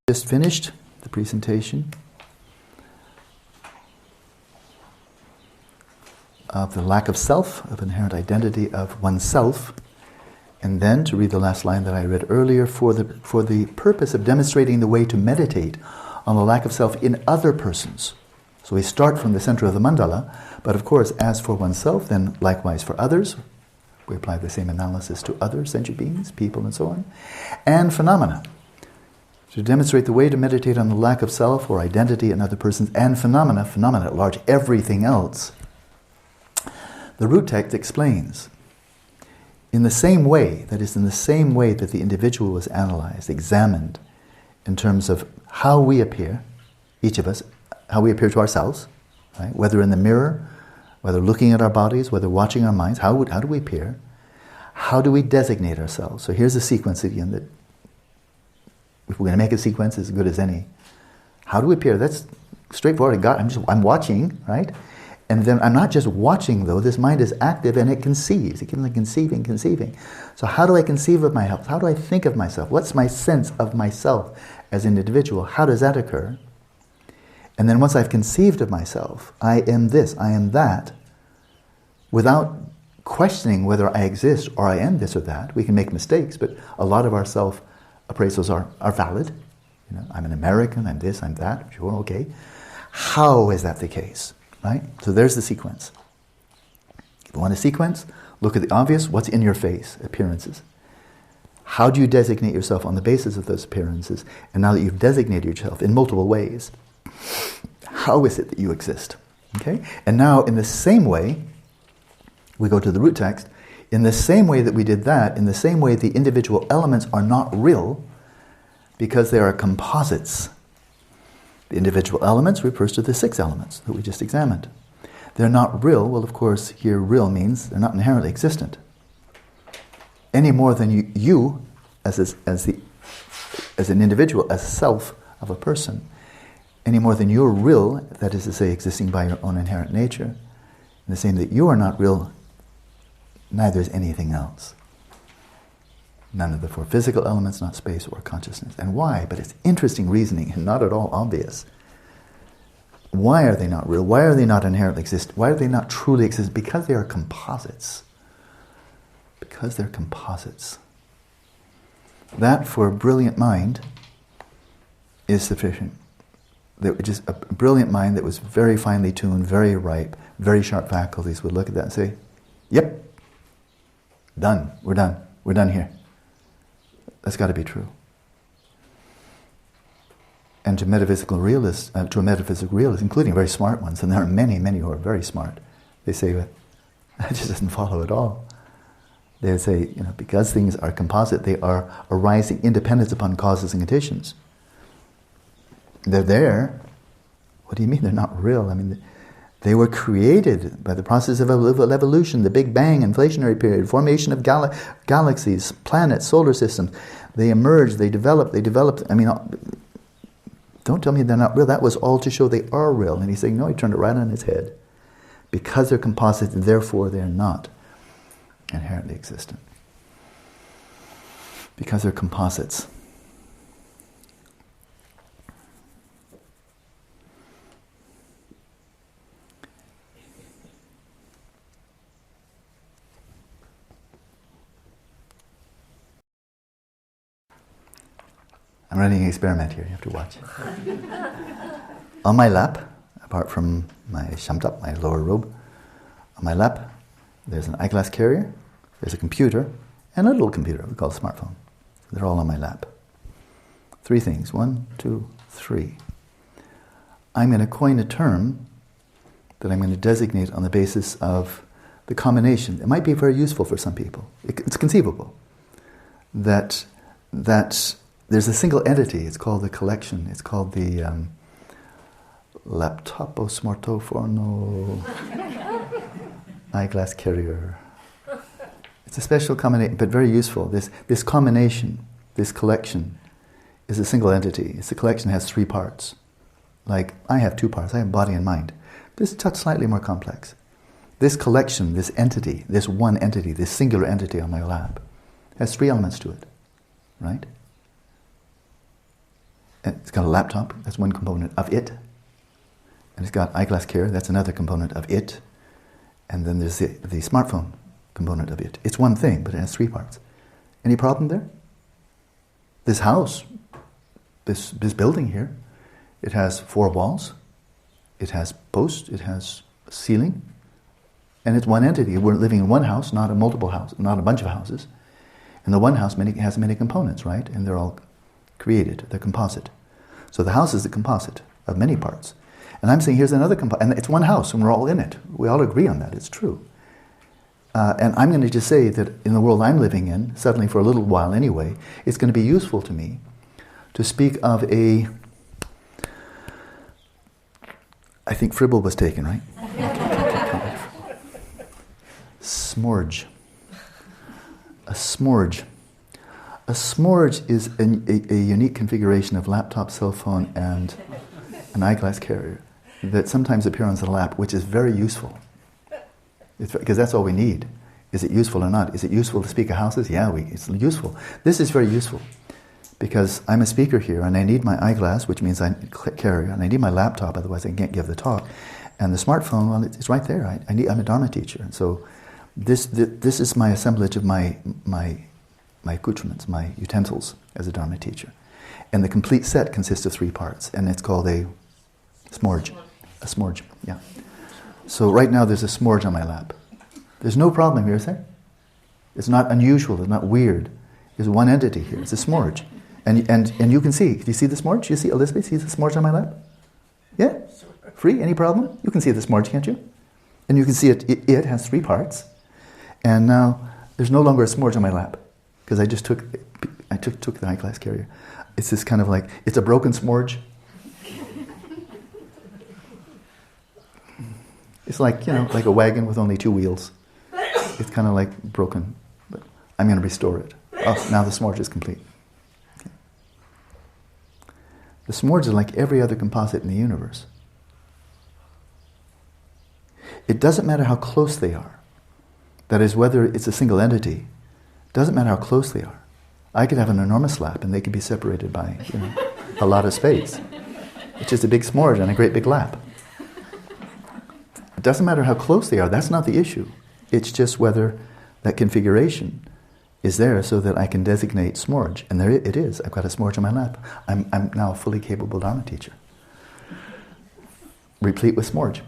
Just finished the presentation of the lack of self, of inherent identity of oneself, and then to read the last line that I read earlier, for the purpose of demonstrating the way to meditate on the lack of self in other persons. So we start from the center of the mandala, but of course, as for oneself, then likewise for others. We apply the same analysis to other sentient beings, people, and so on. And phenomena. To demonstrate the way to meditate on the lack of self or identity in other persons, and phenomena at large, everything else. The root text explains, in the same way, that is, in the same way that the individual was analyzed, examined, in terms of how we appear, each of us, how we appear to ourselves, right? Whether in the mirror, whether looking at our bodies, whether watching our minds, how do we appear? How do we designate ourselves? So here's a sequence again that, if we're going to make a sequence as good as any. How do we appear? That's straightforward. I'm watching, right? And then I'm not just watching, though. This mind is active and it conceives. It keeps on conceiving. So how do I conceive of myself? How do I think of myself? What's my sense of myself as an individual? How does that occur? And then once I've conceived of myself, I am this, I am that, without questioning whether I exist or I am this or that. We can make mistakes, but a lot of our self-appraisals are valid. You know, I'm an American, I'm this, I'm that, sure, okay. How is that the case, right? So there's the sequence. If you want a sequence, look at the obvious, what's in your face, appearances. How do you designate yourself on the basis of those appearances? And now that you've designated yourself in multiple ways, how is it that you exist? Okay? And now, in the same way, we go to the root text, in the same way that we did that, in the same way the individual elements are not real because they are composites. The individual elements refers to the 6 elements that we just examined. They're not real. Well, of course, here real means they're not inherently existent. Any more than you as an individual, as self of a person, any more than you're real, that is to say, existing by your own inherent nature, in the same that you are not real, neither is anything else. None of the 4 physical elements, not space or consciousness. And why? But it's interesting reasoning and not at all obvious. Why are they not real? Why are they not inherently exist? Why are they not truly exist? Because they are composites. Because they're composites. That, for a brilliant mind, is sufficient. Just a brilliant mind that was very finely tuned, very ripe, very sharp faculties would look at that and say, yep, done, we're done here. That's got to be true. And to a metaphysical realist, including very smart ones, and there are many, many who are very smart, they say, well, that just doesn't follow at all. They would say, because things are composite, they are arising independent upon causes and conditions. They're there. What do you mean they're not real? I mean, they were created by the process of evolution, the Big Bang, inflationary period, formation of galaxies, planets, solar systems. They emerged, they developed. I mean, don't tell me they're not real. That was all to show they are real. And he's saying, no, he turned it right on his head. Because they're composites, therefore they're not inherently existent. Because they're composites. I'm running an experiment here, you have to watch. On my lap, apart from my Shamatha, my lower robe, on my lap, there's an eyeglass carrier, there's a computer, and a little computer we call a smartphone. They're all on my lap. 3 things. 1, 2, 3. I'm going to coin a term that I'm going to designate on the basis of the combination. It might be very useful for some people. It's conceivable that there's a single entity. It's called the collection. It's called the laptopo smartphone eyeglass carrier. It's a special combination, but very useful. This combination, this collection, is a single entity. It's a collection that has 3 parts. Like, I have 2 parts. I have body and mind. This is slightly more complex. This collection, this entity, this one entity, this singular entity on my lap, has 3 elements to it, right? And it's got a laptop, that's one component of it. And it's got eyeglass care, that's another component of it. And then there's the smartphone component of it. It's one thing, but it has 3 parts. Any problem there? This house, this building here, it has 4 walls, it has posts, it has a ceiling, and it's one entity. We're living in one house, not a multiple house, not a bunch of houses. And the one house has many components, right? And they're all created, they're composite. So the house is the composite of many parts. And I'm saying here's another composite, and it's one house, and we're all in it. We all agree on that, it's true. And I'm going to just say that in the world I'm living in, suddenly for a little while anyway, it's going to be useful to me to speak of I think Fribble was taken, right? Smorge. A smorge. A smorge is a unique configuration of laptop, cell phone, and an eyeglass carrier that sometimes appear on the lap, which is very useful. Because that's all we need. Is it useful or not? Is it useful to speak of houses? Yeah, it's useful. This is very useful because I'm a speaker here and I need my eyeglass, which means I carry, and I need my laptop, otherwise I can't give the talk. And the smartphone, well, it's right there. I'm a Dharma teacher, and so this is my assemblage of my accoutrements, my utensils as a Dharma teacher. And the complete set consists of 3 parts, and it's called a smorge. A smorge, yeah. So right now there's a smorge on my lap. There's no problem here, is there? It's not unusual, it's not weird. There's one entity here, it's a smorge. And you can see, do you see the smorge? You see Elizabeth, see the smorge on my lap? Yeah? Free, any problem? You can see the smorge, can't you? And you can see it has 3 parts. And now there's no longer a smorge on my lap because I just took the eyeglass carrier. It's this kind of like, it's a broken smorge. It's like, like a wagon with only 2 wheels. It's kind of like broken, but I'm going to restore it. Oh, now the smorge is complete. Okay. The smorge is like every other composite in the universe. It doesn't matter how close they are. That is, whether it's a single entity, doesn't matter how close they are. I could have an enormous lap and they could be separated by a lot of space. It's just a big smorge and a great big lap. It doesn't matter how close they are, that's not the issue. It's just whether that configuration is there so that I can designate smorge. And there it is, I've got a smorge on my lap. I'm now a fully capable Dharma teacher. Replete with smorge.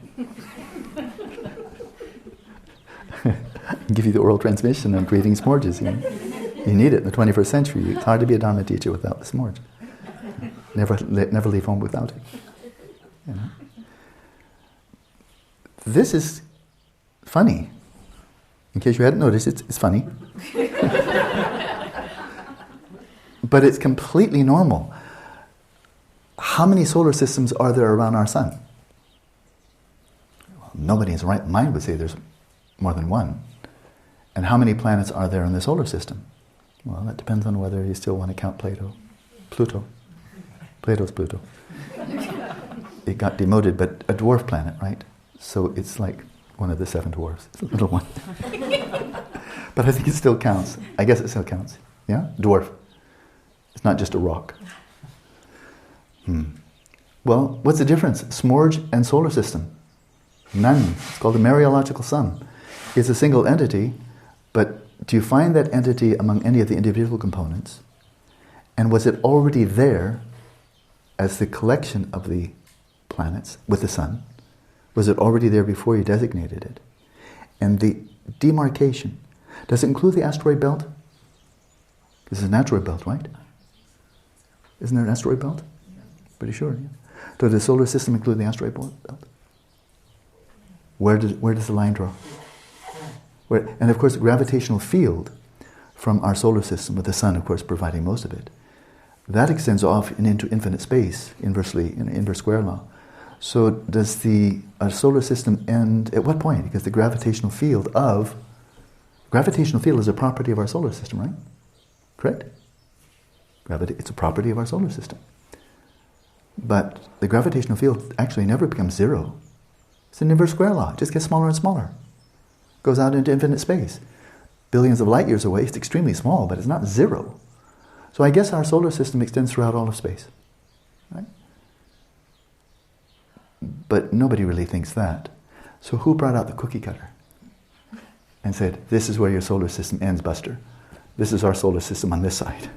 Give you the oral transmission on creating smorges. You need it in the 21st century. It's hard to be a Dharma teacher without the smorge. Never leave home without it. This is funny. In case you hadn't noticed, it's funny. But it's completely normal. How many solar systems are there around our sun? Well, nobody in his right mind would say there's more than one. And how many planets are there in the solar system? Well, that depends on whether you still want to count Pluto. Plato's Pluto. It got demoted, but a dwarf planet, right? So it's like one of the 7 dwarfs. It's a little one. But I think it still counts. I guess it still counts. Yeah? Dwarf. It's not just a rock. Well, what's the difference? Smorge and solar system? None. It's called the Mariological sun. It's a single entity, but do you find that entity among any of the individual components? And was it already there as the collection of the planets with the sun? Was it already there before you designated it? And the demarcation, does it include the asteroid belt? This is an asteroid belt, right? Isn't there an asteroid belt? Pretty sure, yeah. Does the solar system include the asteroid belt? Where does the line draw? And of course, the gravitational field from our solar system, with the sun, of course, providing most of it, that extends off into infinite space, inversely, in inverse square law. So does our solar system end at what point? Because the gravitational field is a property of our solar system, right? Correct? Gravity, it's a property of our solar system. But the gravitational field actually never becomes zero. It's an inverse square law. It just gets smaller and smaller. Goes out into infinite space. Billions of light years away, it's extremely small, but it's not zero. So I guess our solar system extends throughout all of space. right? But nobody really thinks that. So who brought out the cookie cutter and said, this is where your solar system ends, Buster. This is our solar system on this side.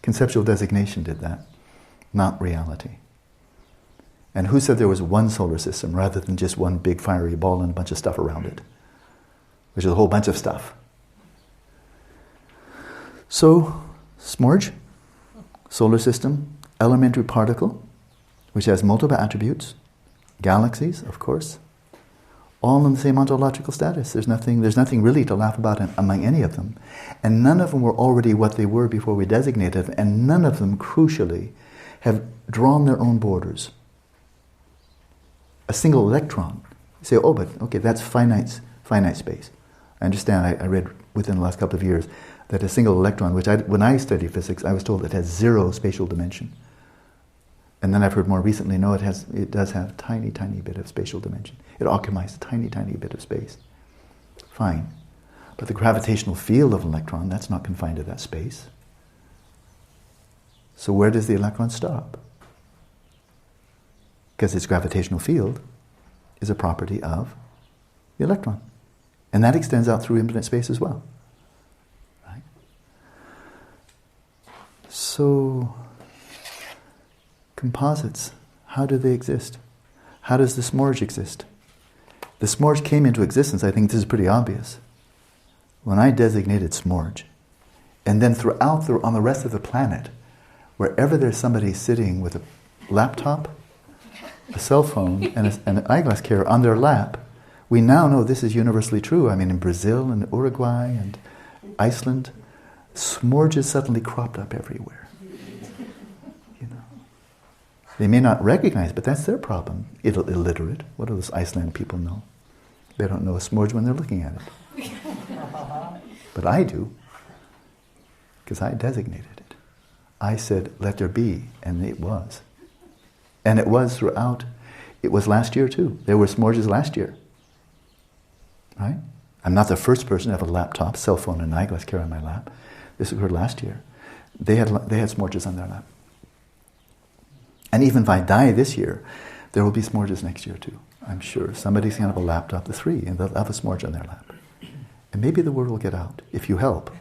Conceptual designation did that, not reality. And who said there was one solar system rather than just one big fiery ball and a bunch of stuff around it? Which is a whole bunch of stuff. So, smorge, solar system, elementary particle, which has multiple attributes, galaxies, of course, all in the same ontological status. There's nothing really to laugh about among any of them. And none of them were already what they were before we designated them, and none of them, crucially, have drawn their own borders. A single electron, you say, oh, but okay, that's finite space. I understand, I read within the last couple of years that a single electron, when I studied physics, I was told it has 0 spatial dimension. And then I've heard more recently, no, it does have a tiny bit of spatial dimension. It occupies a tiny bit of space. Fine. But the gravitational field of an electron, that's not confined to that space. So where does the electron stop? Because its gravitational field is a property of the electron. And that extends out through infinite space as well. Right? So, composites, how do they exist? How does the smorge exist? The smorge came into existence, I think this is pretty obvious, when I designated smorge. And then on the rest of the planet, wherever there's somebody sitting with a laptop, a cell phone, and an eyeglass carrier on their lap, we now know this is universally true. I mean, in Brazil and Uruguay and Iceland, smorges suddenly cropped up everywhere. They may not recognize, but that's their problem. Illiterate. What do those Iceland people know? They don't know a smorge when they're looking at it. But I do, because I designated it. I said, let there be, and it was. And it was throughout. It was last year too. There were smorges last year. Right? I'm not the first person to have a laptop, cell phone, and an eyeglass carrier on my lap. This occurred last year. They had smorges on their lap. And even if I die this year, there will be smorges next year too. I'm sure. Somebody's going to have a laptop, the 3, and they'll have a smorge on their lap. And maybe the word will get out, if you help.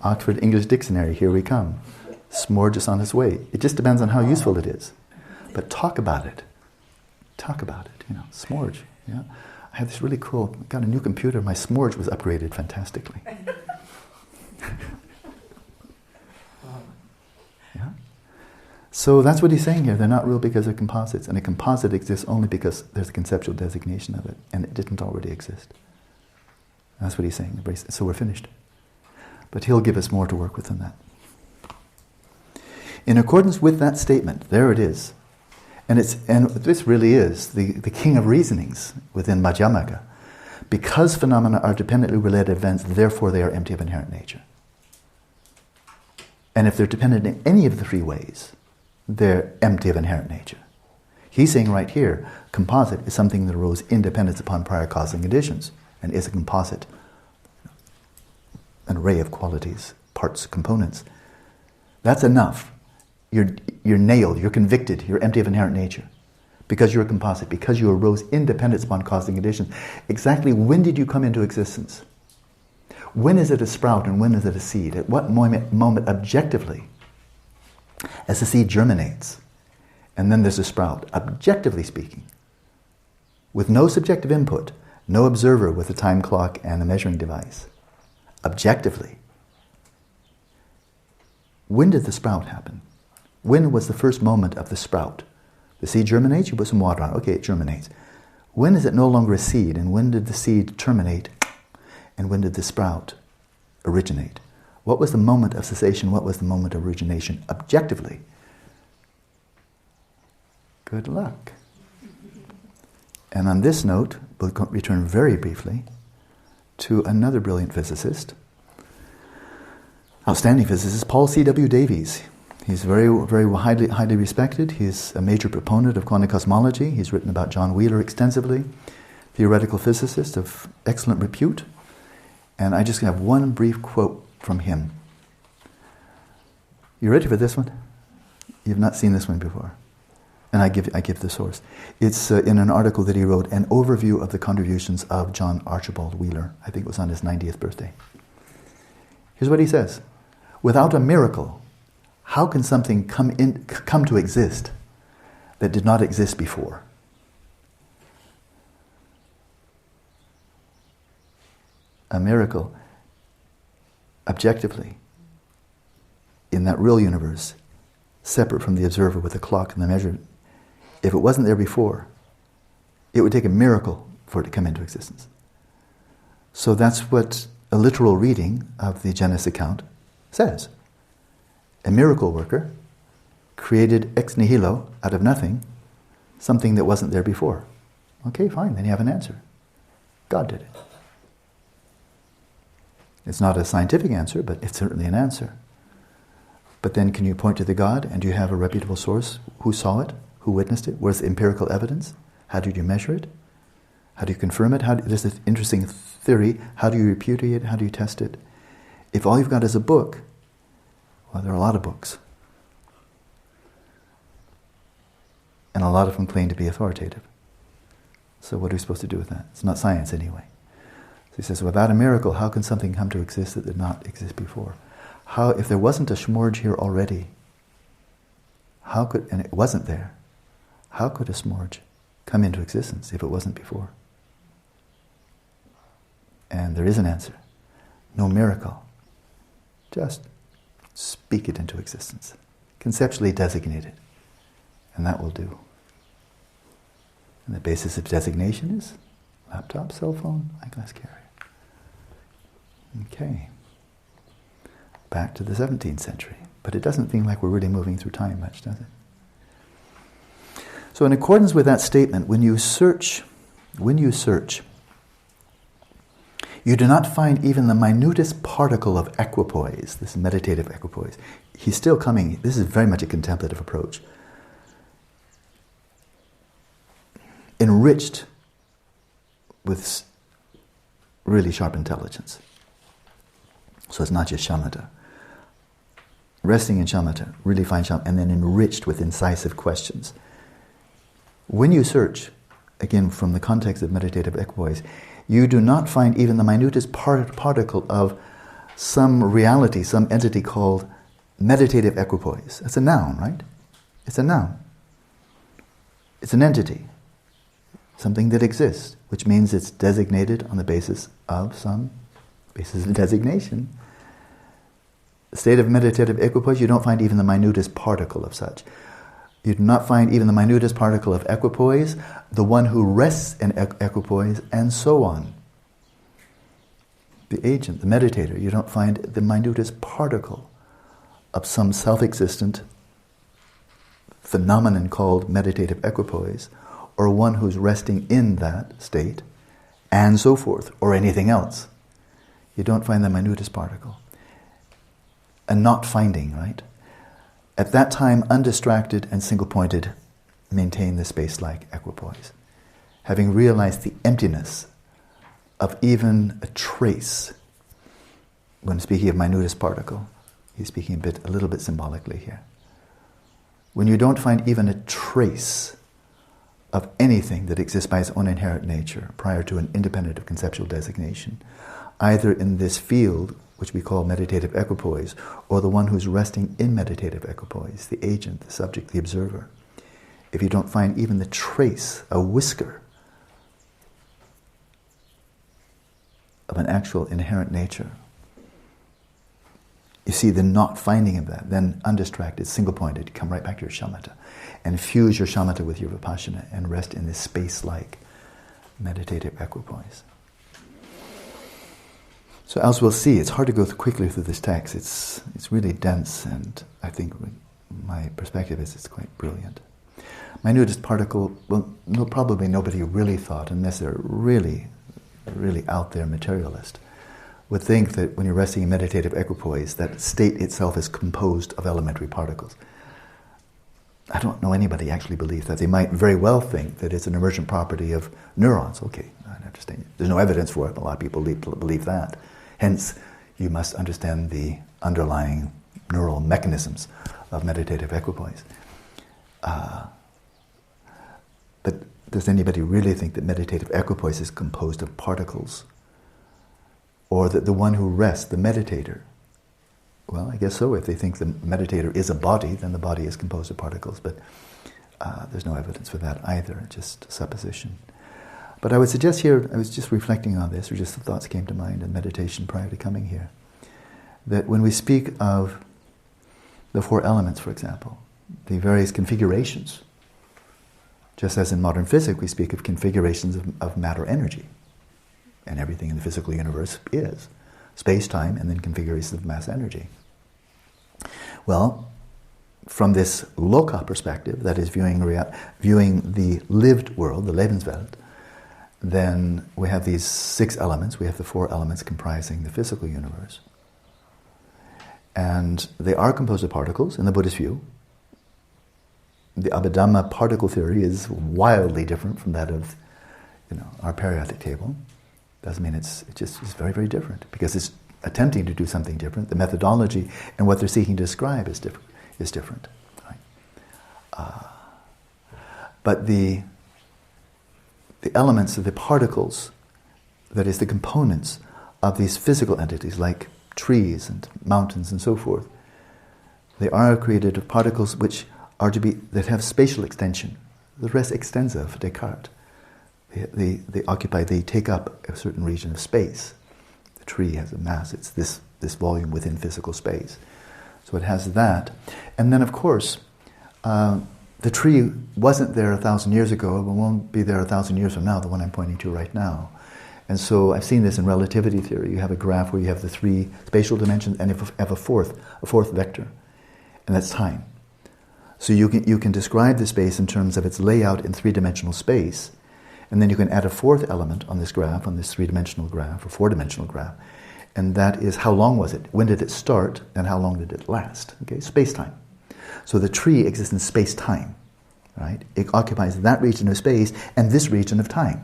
Oxford English Dictionary, here we come. Smorge is on its way. It just depends on how useful it is. But talk about it. Talk about it, smorge. Yeah? I had this really cool, got a new computer, my smorge was upgraded fantastically. Yeah? So that's what he's saying here. They're not real because they're composites. And a composite exists only because there's a conceptual designation of it, and it didn't already exist. That's what he's saying. So we're finished. But he'll give us more to work with than that. In accordance with that statement, there it is. And this really is the king of reasonings within Madhyamaka. Because phenomena are dependently related events, therefore they are empty of inherent nature. And if they're dependent in any of the 3 ways, they're empty of inherent nature. He's saying right here, composite is something that arose in dependence upon prior causal conditions, and is a composite, an array of qualities, parts, components. That's enough. You're nailed, you're convicted, you're empty of inherent nature. Because you're a composite, because you arose in dependence upon causal conditions. Exactly when did you come into existence? When is it a sprout and when is it a seed? At what moment objectively, as the seed germinates, and then there's a sprout, objectively speaking, with no subjective input, no observer with a time clock and a measuring device, objectively, when did the sprout happen? When was the first moment of the sprout? The seed germinates, you put some water on it, okay, it germinates. When is it no longer a seed, and when did the seed terminate, and when did the sprout originate? What was the moment of cessation? What was the moment of origination? Objectively. Good luck. And on this note, we'll return very briefly to another brilliant physicist, outstanding physicist, Paul C.W. Davies. He's very, very highly respected. He's a major proponent of quantum cosmology. He's written about John Wheeler extensively, theoretical physicist of excellent repute. And I just have one brief quote from him. You ready for this one? You've not seen this one before. And I give the source. It's in an article that he wrote, an overview of the contributions of John Archibald Wheeler. I think it was on his 90th birthday. Here's what he says. Without a miracle, how can something come to exist that did not exist before? A miracle, objectively, in that real universe, separate from the observer with the clock and the measure, if it wasn't there before, it would take a miracle for it to come into existence. So that's what a literal reading of the Jinas account says. A miracle worker created ex nihilo, out of nothing, something that wasn't there before. Okay, fine, then you have an answer. God did it. It's not a scientific answer, but it's certainly an answer. But then can you point to the God, and do you have a reputable source? Who saw it? Who witnessed it? Where's the empirical evidence? How did you measure it? How do you confirm it? There's this interesting theory. How do you repudiate it? How do you test it? If all you've got is a book, well, there are a lot of books. And a lot of them claim to be authoritative. So what are we supposed to do with that? It's not science anyway. So he says, without a miracle, how can something come to exist that did not exist before? How, if there wasn't a smorge here already, how could, and it wasn't there, how could a smorge come into existence if it wasn't before? And there is an answer. No miracle. Just speak it into existence. Conceptually designate it. And that will do. And the basis of designation is laptop, cell phone, eyeglass carrier. Okay. Back to the 17th century. But it doesn't seem like we're really moving through time much, does it? So in accordance with that statement, when you search, you do not find even the minutest particle of equipoise, this meditative equipoise. He's still coming, this is very much a contemplative approach. Enriched with really sharp intelligence. So it's not just shamatha. Resting in shamatha, really fine shamatha, and then enriched with incisive questions. When you search, again from the context of meditative equipoise, you do not find even the minutest particle of some reality, some entity called meditative equipoise. It's a noun, right? It's a noun. It's an entity. Something that exists, which means it's designated on the basis of some basis of designation. The state of meditative equipoise, you don't find even the minutest particle of such. You do not find even the minutest particle of equipoise, the one who rests in equipoise, and so on. The agent, the meditator, you don't find the minutest particle of some self-existent phenomenon called meditative equipoise, or one who's resting in that state, and so forth, or anything else. You don't find the minutest particle. And not finding, right? At that time, undistracted and single-pointed, maintain the space-like equipoise. Having realized the emptiness of even a trace, when speaking of minutest particle, he's speaking a little bit symbolically here. When you don't find even a trace of anything that exists by its own inherent nature prior to an independent of conceptual designation, either in this field, which we call meditative equipoise, or the one who's resting in meditative equipoise, the agent, the subject, the observer. If you don't find even the trace, a whisker, of an actual inherent nature, you see the not finding of that, then undistracted, single-pointed, come right back to your shamatha, and fuse your shamatha with your Vipashyana, and rest in this space-like meditative equipoise. So as we'll see, it's hard to go quickly through this text. It's really dense, and I think my perspective is it's quite brilliant. Minutest particle, well, probably nobody really thought, unless they're really, really out there materialist, would think that when you're resting in meditative equipoise, that state itself is composed of elementary particles. I don't know anybody actually believes that. They might very well think that it's an emergent property of neurons. Okay, I understand. There's no evidence for it, but a lot of people believe that. Hence, you must understand the underlying neural mechanisms of meditative equipoise. But does anybody really think that meditative equipoise is composed of particles? Or that the one who rests, the meditator? Well, I guess so. If they think the meditator is a body, then the body is composed of particles. But there's no evidence for that either, just supposition. But I would suggest here, I was just reflecting on this, or just the thoughts came to mind in meditation prior to coming here, that when we speak of the four elements, for example, the various configurations, just as in modern physics, we speak of configurations of matter-energy, and everything in the physical universe is space-time and then configurations of mass-energy. Well, from this loka perspective, that is viewing the lived world, the Lebenswelt, then we have these six elements. We have the four elements comprising the physical universe. And they are composed of particles in the Buddhist view. The Abhidhamma particle theory is wildly different from that of, our periodic table. Doesn't mean it's very, very different, because it's attempting to do something different. The methodology and what they're seeking to describe is different. Right? But the elements of the particles, that is the components of these physical entities like trees and mountains and so forth, they are created of particles that have spatial extension. The res extensa of Descartes. They take up a certain region of space. The tree has a mass, it's this volume within physical space. So it has that. And then of course, the tree wasn't there 1,000 years ago, but won't be there 1,000 years from now, the one I'm pointing to right now. And so I've seen this in relativity theory. You have a graph where you have the three spatial dimensions and you have a fourth vector, and that's time. So you can describe the space in terms of its layout in three-dimensional space, and then you can add a fourth element on this graph, on this three-dimensional graph or four-dimensional graph, and that is how long was it? When did it start and how long did it last? Okay, space-time. So the tree exists in space-time, right? It occupies that region of space and this region of time,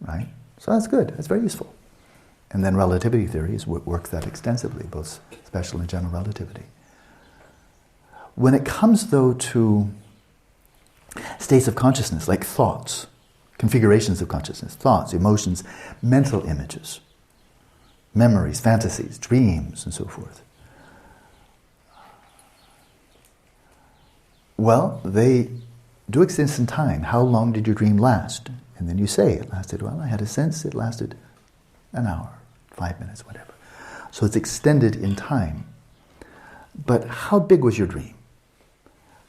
right? So that's good, that's very useful. And then relativity theories work that extensively, both special and general relativity. When it comes, though, to states of consciousness, like thoughts, configurations of consciousness, thoughts, emotions, mental images, memories, fantasies, dreams, and so forth, well, they do exist in time. How long did your dream last? And then you say, it lasted, I had a sense it lasted an hour, 5 minutes, whatever. So it's extended in time. But how big was your dream?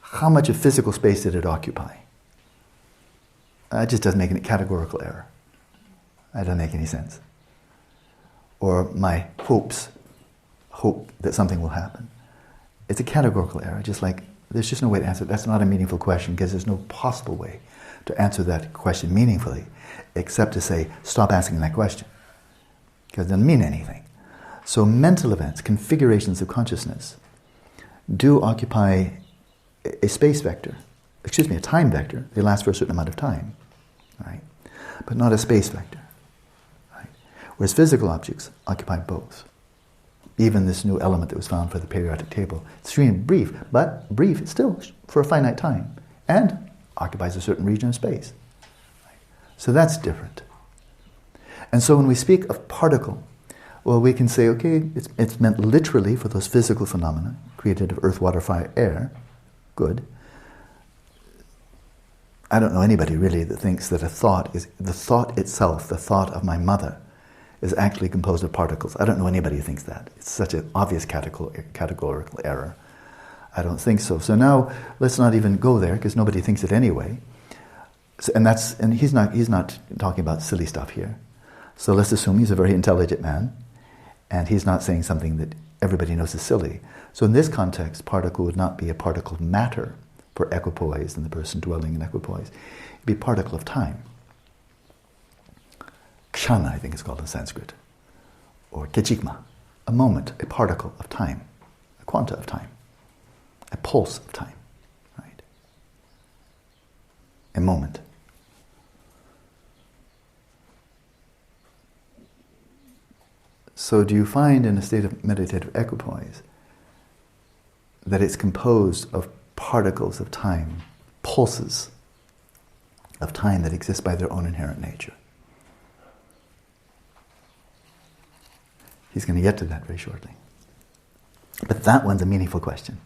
How much of physical space did it occupy? It just doesn't make any categorical error. That doesn't make any sense. Or my hope that something will happen. It's a categorical error, just like there's just no way to answer it. That's not a meaningful question, because there's no possible way to answer that question meaningfully except to say, stop asking that question, because it doesn't mean anything. So mental events, configurations of consciousness, do occupy a space vector, a time vector. They last for a certain amount of time, right? But not a space vector, right? Whereas physical objects occupy both. Even this new element that was found for the periodic table, it's extremely brief, but brief, it's still for a finite time, and occupies a certain region of space. Right? So that's different. And so when we speak of particle, well, we can say, okay, it's meant literally for those physical phenomena created of earth, water, fire, air. Good. I don't know anybody really that thinks that the thought itself, the thought of my mother, is actually composed of particles. I don't know anybody who thinks that. It's such an obvious categorical error. I don't think so. So now let's not even go there, because nobody thinks it anyway. So, and he's not talking about silly stuff here. So let's assume he's a very intelligent man, and he's not saying something that everybody knows is silly. So in this context, particle would not be a particle of matter for equipoise and the person dwelling in equipoise. It'd be a particle of time. Kshana, I think it's called in Sanskrit. Or kechikma, a moment, a particle of time, a quanta of time, a pulse of time, right? A moment. So do you find in a state of meditative equipoise that it's composed of particles of time, pulses of time that exist by their own inherent nature. He's going to get to that very shortly. But that one's a meaningful question.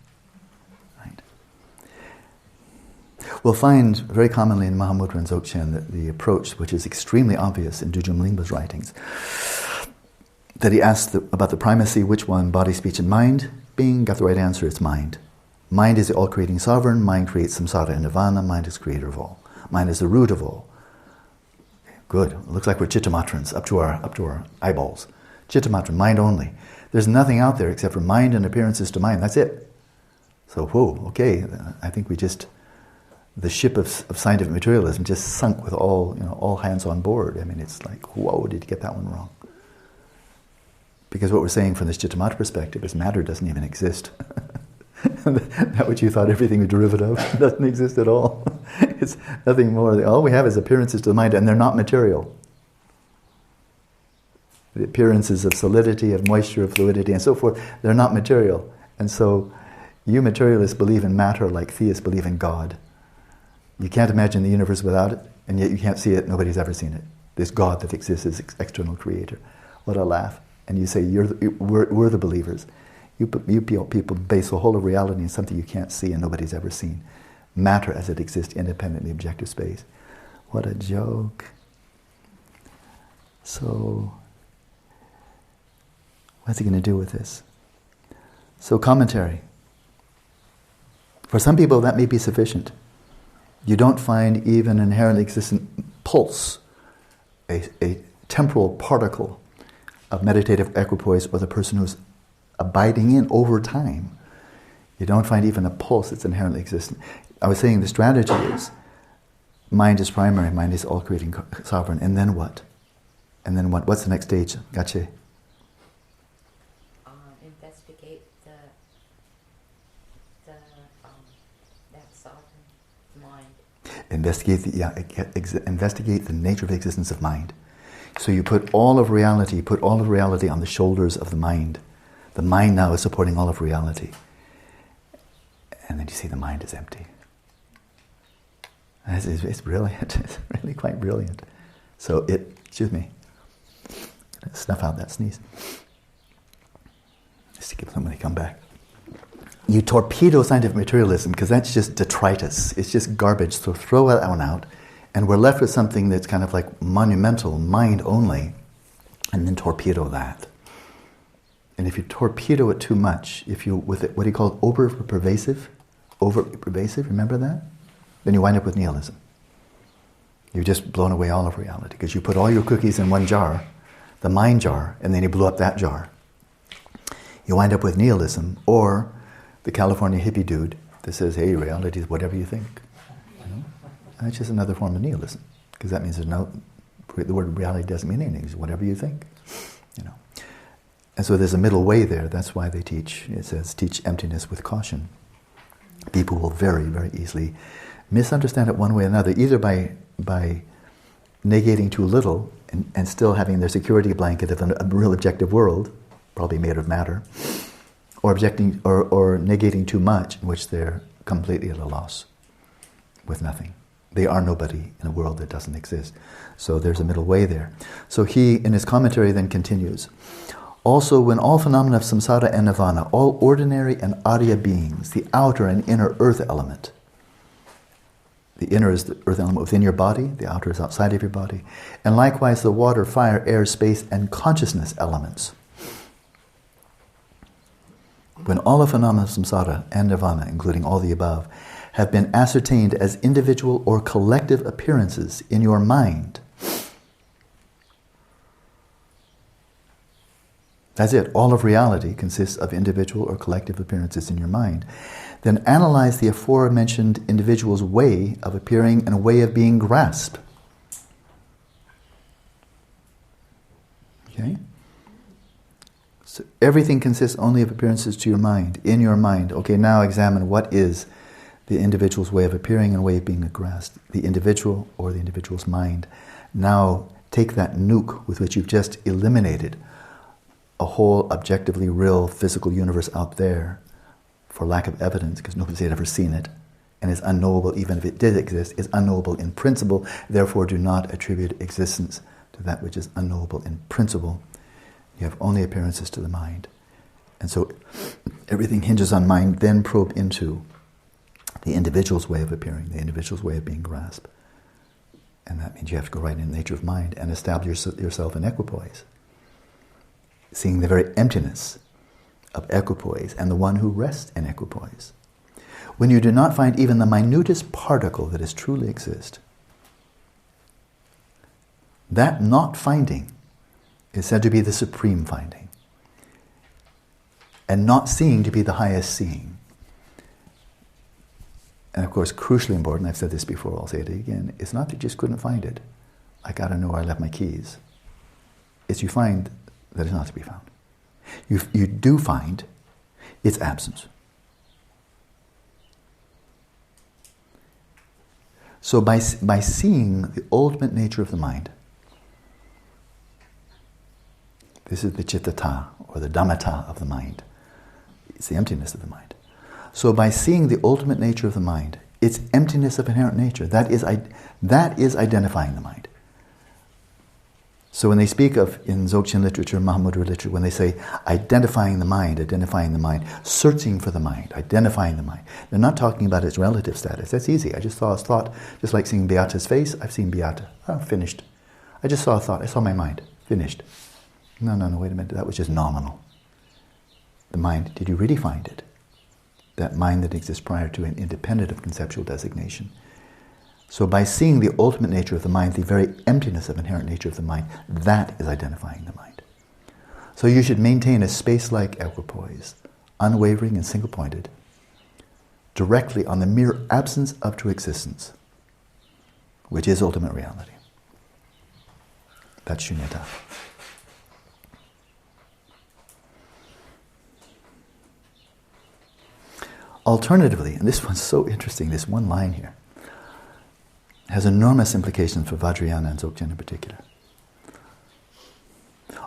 Right? We'll find very commonly in Mahamudra and Dzogchen that the approach, which is extremely obvious in Dujum Lingpa's writings, that he asked about the primacy, which one, body, speech, and mind? Bing, got the right answer, it's mind. Mind is the all-creating sovereign, mind creates samsara and nirvana, mind is creator of all. Mind is the root of all. Good, it looks like we're chittamatrans, up to our eyeballs. Chittamatran, mind only. There's nothing out there except for mind and appearances to mind, that's it. So, whoa, okay, I think the ship of scientific materialism just sunk with all hands on board. I mean, it's like, whoa, did you get that one wrong? Because what we're saying from this Chittamatra perspective is matter doesn't even exist. That which you thought everything was derivative of doesn't exist at all. It's nothing more. All we have is appearances to the mind, and they're not material. The appearances of solidity, of moisture, of fluidity, and so forth, they're not material. And so you materialists believe in matter like theists believe in God. You can't imagine the universe without it, and yet you can't see it, nobody's ever seen it. This God that exists is external creator. What a laugh. And you say, we're the believers. You people base the whole of reality in something you can't see and nobody's ever seen. Matter as it exists independently, objective space. What a joke. So, what's he going to do with this? So, commentary. For some people that may be sufficient. You don't find even an inherently existent pulse, a temporal particle of meditative equipoise, or the person who's abiding in over time. You don't find even a pulse that's inherently existent. I was saying the strategy is mind is primary, mind is all-creating sovereign, and then what? And then what? What's the next stage? Gotcha. Investigate that sovereign mind. Investigate the nature of the existence of mind. So you put all of reality on the shoulders of the mind. The mind now is supporting all of reality. And then you see the mind is empty. It's brilliant. It's really quite brilliant. So excuse me, snuff out that sneeze. Just to give somebody come back. You torpedo scientific materialism because that's just detritus. It's just garbage. So throw that one out. And we're left with something that's kind of like monumental, mind only, and then torpedo that. And if you torpedo it too much, what do you call it, over-pervasive, remember that? Then you wind up with nihilism. You've just blown away all of reality because you put all your cookies in one jar, the mind jar, and then you blew up that jar. You wind up with nihilism, or the California hippie dude that says, hey, reality is whatever you think. That's just another form of nihilism, because that means the word reality doesn't mean anything. It's whatever you think, And so there's a middle way there. That's why they teach emptiness with caution. People will very, very easily misunderstand it one way or another, either by negating too little and still having their security blanket of a real objective world, probably made of matter, or negating too much, in which they're completely at a loss with nothing. They are nobody in a world that doesn't exist. So there's a middle way there. So he, in his commentary, then continues. Also, when all phenomena of samsara and nirvana, all ordinary and adiya beings, the outer and inner earth element, the inner is the earth element within your body, the outer is outside of your body, and likewise the water, fire, air, space, and consciousness elements. When all the phenomena of samsara and nirvana, including all the above, have been ascertained as individual or collective appearances in your mind. That's it. All of reality consists of individual or collective appearances in your mind. Then analyze the aforementioned individual's way of appearing and a way of being grasped. Okay? So everything consists only of appearances to your mind, in your mind. Okay, now examine what is the individual's way of appearing and way of being grasped. The individual or the individual's mind. Now take that nuke with which you've just eliminated a whole objectively real physical universe out there for lack of evidence, because nobody had ever seen it, and is unknowable even if it did exist, is unknowable in principle, therefore do not attribute existence to that which is unknowable in principle. You have only appearances to the mind. And so everything hinges on mind, then probe into the individual's way of appearing, the individual's way of being grasped. And that means you have to go right in the nature of mind and establish yourself in equipoise, seeing the very emptiness of equipoise and the one who rests in equipoise. When you do not find even the minutest particle that is truly exist, that not finding is said to be the supreme finding, and not seeing to be the highest seeing. And of course, crucially important, I've said this before, I'll say it again, it's not that you just couldn't find it. I gotta know where I left my keys. It's you find that it's not to be found. You do find its absence. So by seeing the ultimate nature of the mind, this is the cittata, or the dhammata of the mind. It's the emptiness of the mind. So by seeing the ultimate nature of the mind, its emptiness of inherent nature, that is identifying the mind. So when they speak of, in Dzogchen literature, Mahamudra literature, when they say identifying the mind, searching for the mind, identifying the mind, they're not talking about its relative status. That's easy. I just saw a thought, just like seeing Beata's face, I've seen Beata. Oh, finished. I just saw a thought, I saw my mind. Finished. No, wait a minute, that was just nominal. The mind, did you really find it? That mind that exists prior to and independent of conceptual designation. So by seeing the ultimate nature of the mind, the very emptiness of inherent nature of the mind, that is identifying the mind. So you should maintain a space-like equipoise, unwavering and single-pointed, directly on the mere absence of true existence, which is ultimate reality. That's shunyata. Alternatively, and this one's so interesting, this one line here, has enormous implications for Vajrayana and Dzogchen in particular.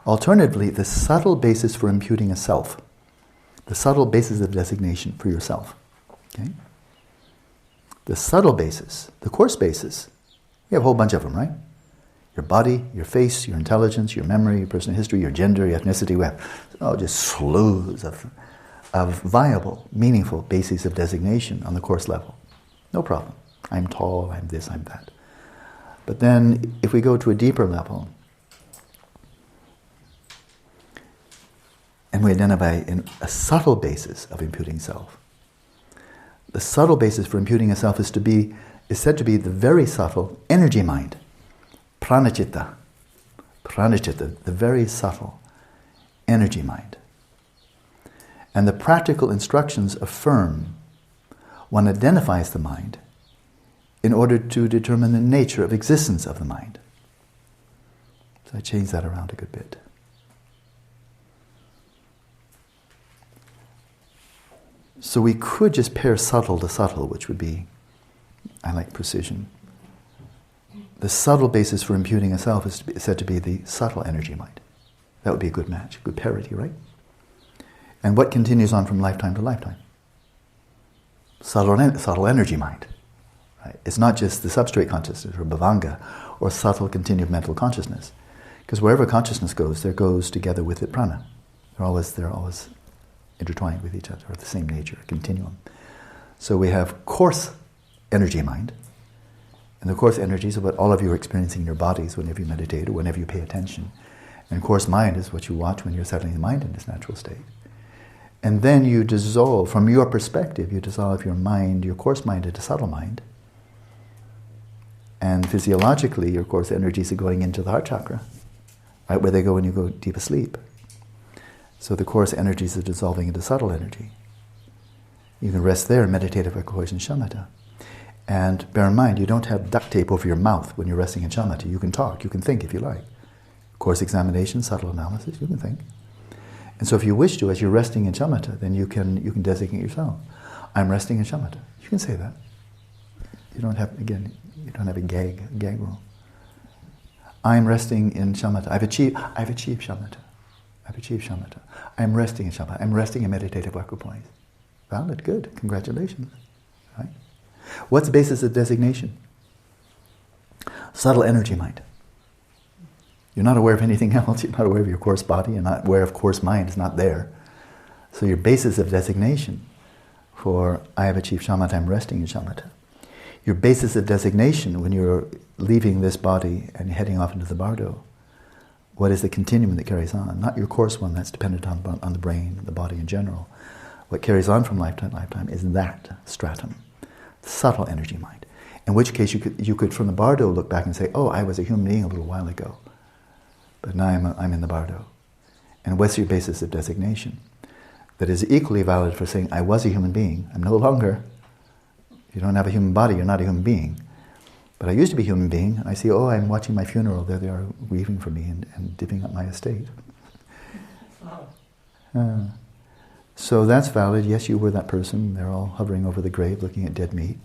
Alternatively, the subtle basis for imputing a self, the subtle basis of designation for yourself, okay? The subtle basis, the coarse basis, we have a whole bunch of them, right? Your body, your face, your intelligence, your memory, your personal history, your gender, your ethnicity, we have just slews of viable, meaningful bases of designation on the coarse level. No problem. I'm tall, I'm this, I'm that. But then, if we go to a deeper level, and we identify a subtle basis of imputing self, the subtle basis for imputing a self is said to be the very subtle energy mind, pranachitta, the very subtle energy mind. And the practical instructions affirm one identifies the mind in order to determine the nature of existence of the mind. So I changed that around a good bit. So we could just pair subtle to subtle, which would be, I like precision. The subtle basis for imputing a self is said to be the subtle energy mind. That would be a good match, good parity, right? And what continues on from lifetime to lifetime? Subtle energy mind. Right? It's not just the substrate consciousness or bhavanga or subtle continued mental consciousness. Because wherever consciousness goes, there goes together with it prana. They're always intertwined with each other, or the same nature, a continuum. So we have coarse energy mind. And the coarse energies are what all of you are experiencing in your bodies whenever you meditate or whenever you pay attention. And coarse mind is what you watch when you're settling the mind in its natural state. And then you dissolve, from your perspective, you dissolve your mind, your coarse mind into subtle mind. And physiologically, your coarse energies are going into the heart chakra, right where they go when you go deep asleep. So the coarse energies are dissolving into subtle energy. You can rest there in meditative equipoise and shamatha. And bear in mind, you don't have duct tape over your mouth when you're resting in shamatha. You can talk, you can think if you like. Coarse examination, subtle analysis, you can think. And so if you wish to, as you're resting in shamatha, then you can designate yourself. I'm resting in shamatha. You can say that. You don't have a gag rule. I'm resting in shamatha. I've achieved shamatha. I'm resting in shamatha. I'm resting in meditative equipoise. Valid, good, congratulations. Right? What's the basis of designation? Subtle energy mind. You're not aware of anything else. You're not aware of your coarse body. You're not aware of coarse mind. It's not there. So your basis of designation for I have achieved shamatha, I'm resting in shamatha. Your basis of designation when you're leaving this body and heading off into the bardo, what is the continuum that carries on? Not your coarse one that's dependent on the brain, the body in general. What carries on from lifetime to lifetime is that stratum, subtle energy mind. In which case you could from the bardo look back and say, oh, I was a human being a little while ago, but now I'm in the bardo. And what's your basis of designation? That is equally valid for saying, I was a human being, I'm no longer. You don't have a human body, you're not a human being. But I used to be a human being, and I see, oh, I'm watching my funeral, there they are grieving for me and divvying up my estate. So that's valid, yes, you were that person, they're all hovering over the grave looking at dead meat,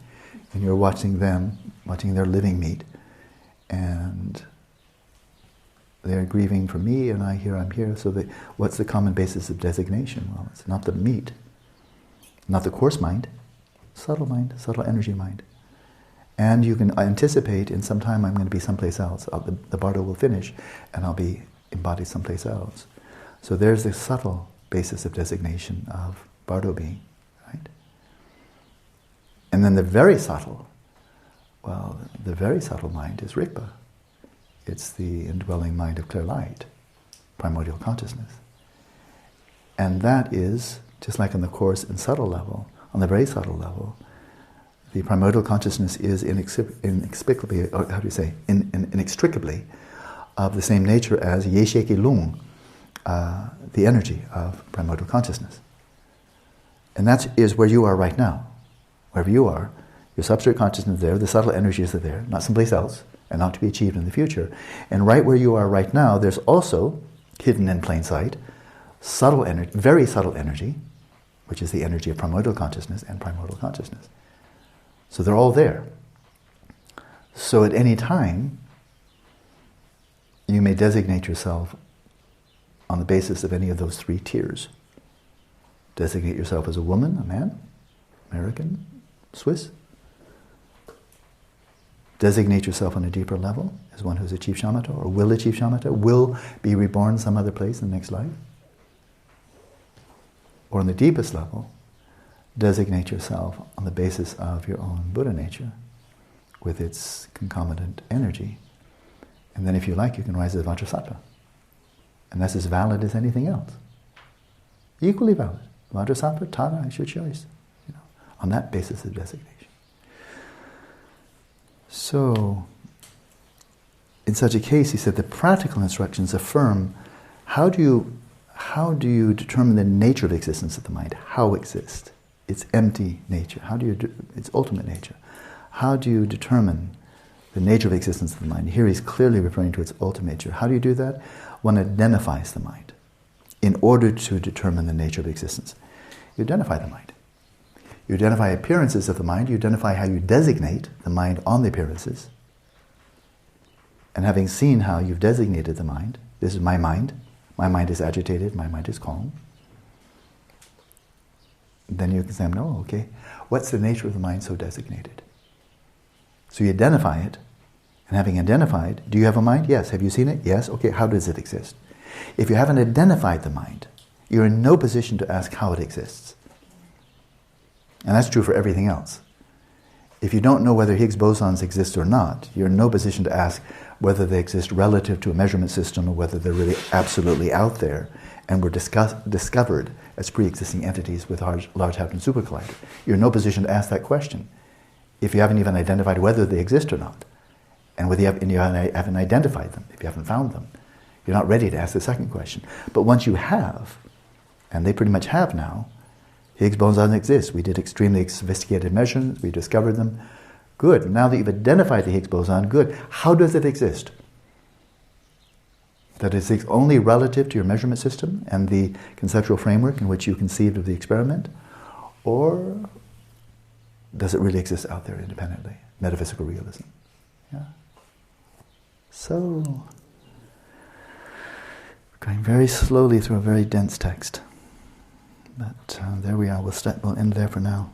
and you're watching them, watching their living meat, and they're grieving for me, and I'm here. So what's the common basis of designation? Well, it's not the meat, not the coarse mind, subtle energy mind. And you can anticipate in some time I'm going to be someplace else. The bardo will finish, and I'll be embodied someplace else. So there's the subtle basis of designation of bardo being, right? And then the very subtle mind is Rigpa. It's the indwelling mind of clear light, primordial consciousness. And that is, just like on the coarse and subtle level, on the very subtle level, the primordial consciousness is inexplicably of the same nature as Yesheki Lung, the energy of primordial consciousness. And that is where you are right now. Wherever you are, your substrate consciousness is there, the subtle energies are there, not someplace else, and not to be achieved in the future. And right where you are right now, there's also, hidden in plain sight, subtle energy, very subtle energy, which is the energy of primordial consciousness and primordial consciousness. So they're all there. So at any time, you may designate yourself on the basis of any of those three tiers. Designate yourself as a woman, a man, American, Swiss. Designate yourself on a deeper level as one who's achieved shamatha or will achieve shamatha, will be reborn some other place in the next life. Or on the deepest level, designate yourself on the basis of your own Buddha nature with its concomitant energy. And then if you like, you can rise as Vajrasattva. And that's as valid as anything else. Equally valid. Vajrasattva, Tara, it's your choice. On that basis of designation. So, in such a case, he said the practical instructions affirm how do you determine the nature of existence of the mind? How it exists? Its empty nature. Its ultimate nature. How do you determine the nature of existence of the mind? Here he's clearly referring to its ultimate nature. How do you do that? One identifies the mind in order to determine the nature of existence. You identify the mind. You identify appearances of the mind, you identify how you designate the mind on the appearances. And having seen how you've designated the mind, this is my mind is agitated, my mind is calm. Then you can say, no, okay, what's the nature of the mind so designated? So you identify it, and having identified, do you have a mind? Yes. Have you seen it? Yes. Okay, how does it exist? If you haven't identified the mind, you're in no position to ask how it exists. And that's true for everything else. If you don't know whether Higgs bosons exist or not, you're in no position to ask whether they exist relative to a measurement system or whether they're really absolutely out there and were discovered as pre-existing entities with Large Hadron Super Collider. You're in no position to ask that question if you haven't even identified whether they exist or not, and whether you haven't identified them, if you haven't found them. You're not ready to ask the second question. But once you have, and they pretty much have now, Higgs bosons exist. We did extremely sophisticated measurements. We discovered them. Good. Now that you've identified the Higgs boson, good. How does it exist? That it exists only relative to your measurement system and the conceptual framework in which you conceived of the experiment? Or does it really exist out there independently? Metaphysical realism. Yeah. So, we're going very slowly through a very dense text. But there we are. We'll end there for now.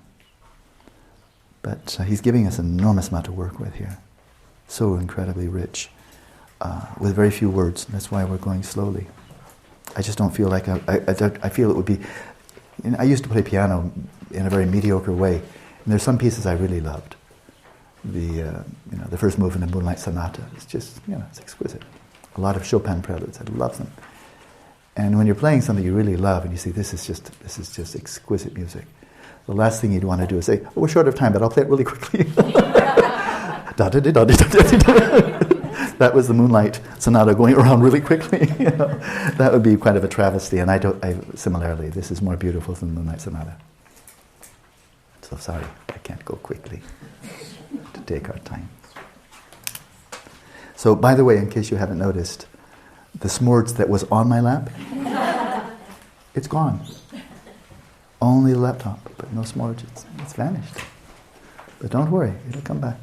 But he's giving us an enormous amount to work with here. So incredibly rich, with very few words. That's why we're going slowly. I just don't feel like I feel it would be. I used to play piano in a very mediocre way, and there's some pieces I really loved. The first movement of Moonlight Sonata is just, it's exquisite. A lot of Chopin preludes, I love them. And when you're playing something you really love, and you see this is just exquisite music, the last thing you'd want to do is say, "Oh, we're short of time, but I'll play it really quickly." That was the Moonlight Sonata going around really quickly. That would be kind of a travesty. And similarly, this is more beautiful than the Moonlight Sonata. So sorry, I can't go quickly to take our time. So, by the way, in case you haven't noticed, the smords that was on my lap, it's gone. Only the laptop, but no smords. It's vanished. But don't worry, it'll come back.